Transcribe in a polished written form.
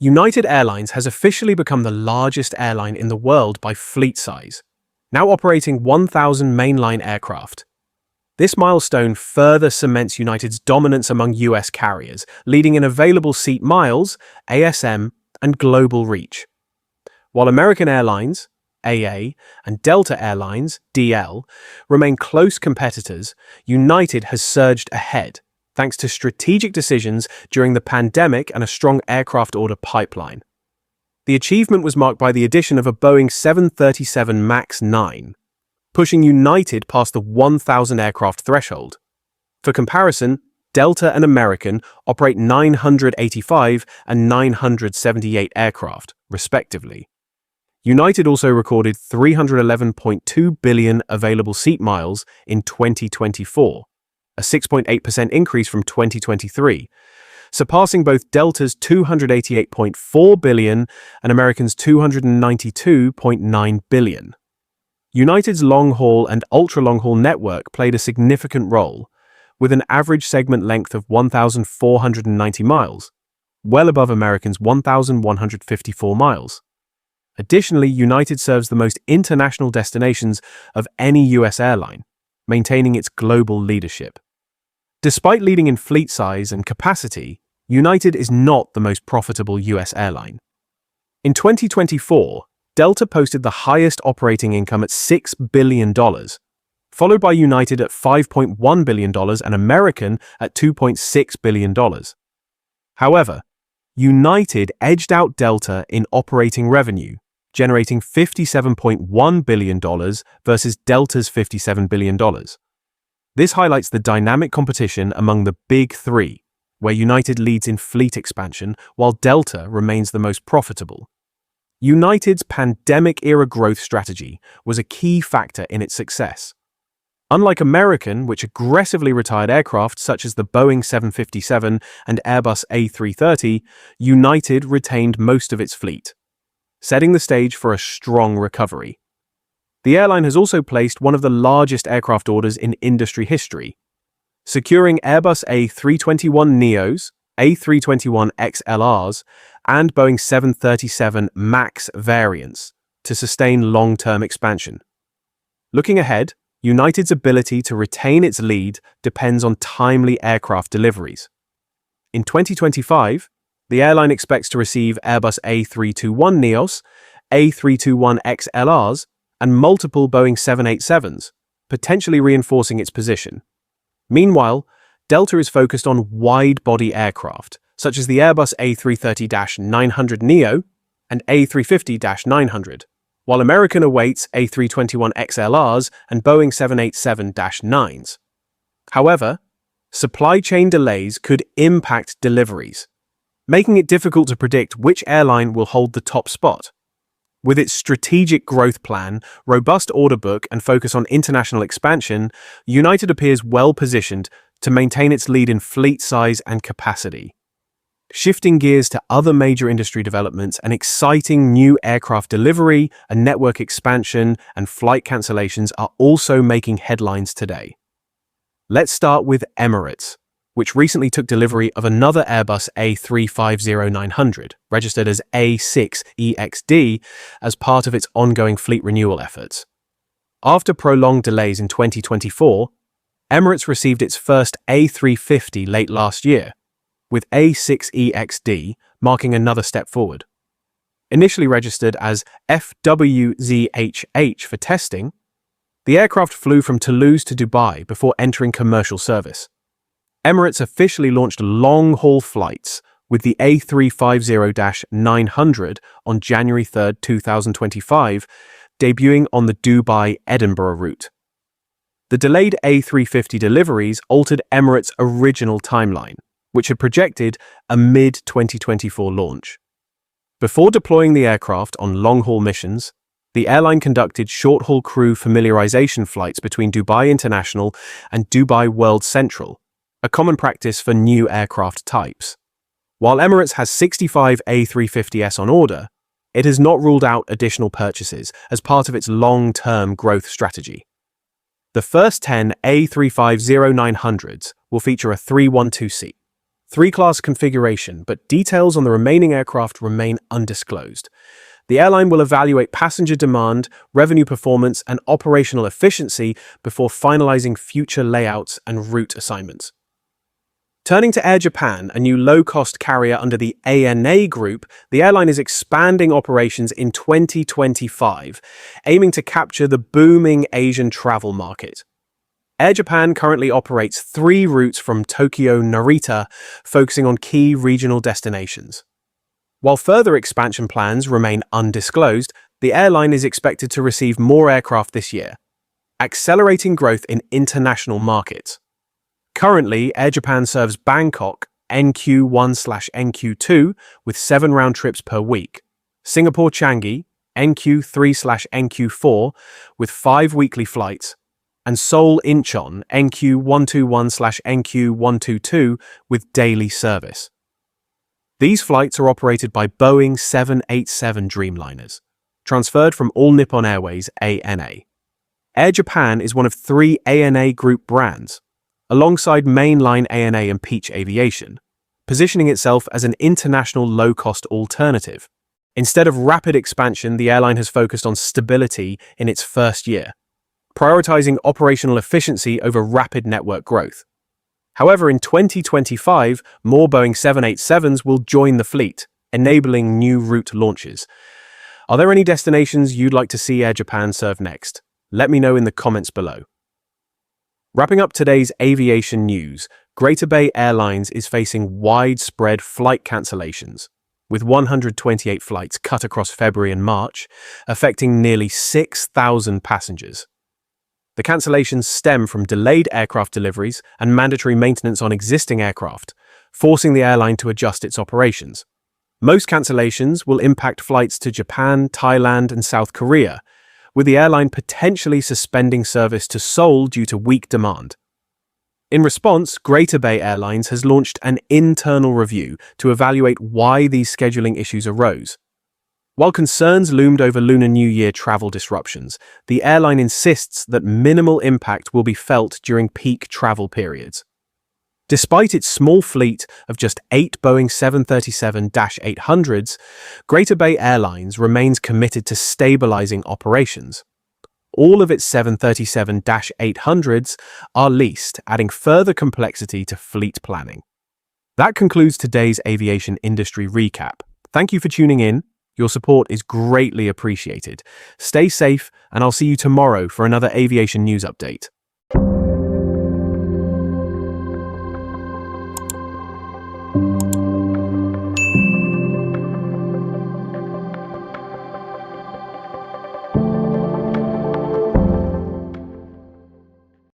United Airlines has officially become the largest airline in the world by fleet size, now operating 1,000 mainline aircraft. This milestone further cements United's dominance among US carriers, leading in available seat miles, ASM, and global reach. While American Airlines, AA, and Delta Airlines, DL, remain close competitors, United has surged ahead, thanks to strategic decisions during the pandemic and a strong aircraft order pipeline. The achievement was marked by the addition of a Boeing 737 MAX 9, pushing United past the 1,000 aircraft threshold. For comparison, Delta and American operate 985 and 978 aircraft, respectively. United also recorded 311.2 billion available seat miles in 2024, a 6.8% increase from 2023, surpassing both Delta's 288.4 billion and American's 292.9 billion. United's long-haul and ultra-long-haul network played a significant role, with an average segment length of 1,490 miles, well above American's 1,154 miles. Additionally, United serves the most international destinations of any US airline, maintaining its global leadership. Despite leading in fleet size and capacity, United is not the most profitable US airline. In 2024, Delta posted the highest operating income at $6 billion, followed by United at $5.1 billion and American at $2.6 billion. However, United edged out Delta in operating revenue, generating $57.1 billion versus Delta's $57 billion. This highlights the dynamic competition among the big three, where United leads in fleet expansion while Delta remains the most profitable. United's pandemic-era growth strategy was a key factor in its success. Unlike American, which aggressively retired aircraft such as the Boeing 757 and Airbus A330, United retained most of its fleet, setting the stage for a strong recovery. The airline has also placed one of the largest aircraft orders in industry history, securing Airbus A321neos, A321XLRs, and Boeing 737 MAX variants to sustain long-term expansion. Looking ahead, United's ability to retain its lead depends on timely aircraft deliveries. In 2025, the airline expects to receive Airbus A321neos, A321XLRs, and multiple Boeing 787s, potentially reinforcing its position. Meanwhile, Delta is focused on wide-body aircraft, such as the Airbus A350-900neo and A350-900, while American awaits A321XLRs and Boeing 787-9s. However, supply chain delays could impact deliveries, making it difficult to predict which airline will hold the top spot. With its strategic growth plan, robust order book, and focus on international expansion, United appears well-positioned to maintain its lead in fleet size and capacity. Shifting gears to other major industry developments, an exciting new aircraft delivery, a network expansion, and flight cancellations are also making headlines today. Let's start with Emirates, which recently took delivery of another Airbus A350-900, registered as A6EXD, as part of its ongoing fleet renewal efforts. After prolonged delays in 2024, Emirates received its first A350 late last year, with A6EXD marking another step forward. Initially registered as FWZHH for testing, the aircraft flew from Toulouse to Dubai before entering commercial service. Emirates officially launched long-haul flights with the A350-900 on January 3, 2025, debuting on the Dubai-Edinburgh route. The delayed A350 deliveries altered Emirates' original timeline, which had projected a mid-2024 launch. Before deploying the aircraft on long-haul missions, the airline conducted short-haul crew familiarization flights between Dubai International and Dubai World Central, a common practice for new aircraft types. While Emirates has 65 A350s on order, it has not ruled out additional purchases as part of its long-term growth strategy. The first 10 A350-900s will feature a 312 seat, three-class configuration, but details on the remaining aircraft remain undisclosed. The airline will evaluate passenger demand, revenue performance, and operational efficiency before finalizing future layouts and route assignments. Turning to Air Japan, a new low-cost carrier under the ANA Group, the airline is expanding operations in 2025, aiming to capture the booming Asian travel market. Air Japan currently operates 3 routes from Tokyo Narita, focusing on key regional destinations. While further expansion plans remain undisclosed, the airline is expected to receive more aircraft this year, accelerating growth in international markets. Currently, Air Japan serves Bangkok, NQ1/NQ2, with 7 round trips per week, Singapore Changi, NQ3/NQ4, with 5 weekly flights, and Seoul Incheon, NQ121/NQ122, with daily service. These flights are operated by Boeing 787 Dreamliners, transferred from All Nippon Airways ANA. Air Japan is one of 3 ANA Group brands, alongside mainline ANA and Peach Aviation, positioning itself as an international low-cost alternative. Instead of rapid expansion, the airline has focused on stability in its first year, prioritizing operational efficiency over rapid network growth. However, in 2025, more Boeing 787s will join the fleet, enabling new route launches. Are there any destinations you'd like to see Air Japan serve next? Let me know in the comments below. Wrapping up today's aviation news, Greater Bay Airlines is facing widespread flight cancellations, with 128 flights cut across February and March, affecting nearly 6,000 passengers. The cancellations stem from delayed aircraft deliveries and mandatory maintenance on existing aircraft, forcing the airline to adjust its operations. Most cancellations will impact flights to Japan, Thailand, and South Korea, with the airline potentially suspending service to Seoul due to weak demand. In response, Greater Bay Airlines has launched an internal review to evaluate why these scheduling issues arose. While concerns loomed over Lunar New Year travel disruptions, the airline insists that minimal impact will be felt during peak travel periods. Despite its small fleet of just 8 Boeing 737-800s, Greater Bay Airlines remains committed to stabilizing operations. All of its 737-800s are leased, adding further complexity to fleet planning. That concludes today's aviation industry recap. Thank you for tuning in. Your support is greatly appreciated. Stay safe, and I'll see you tomorrow for another aviation news update.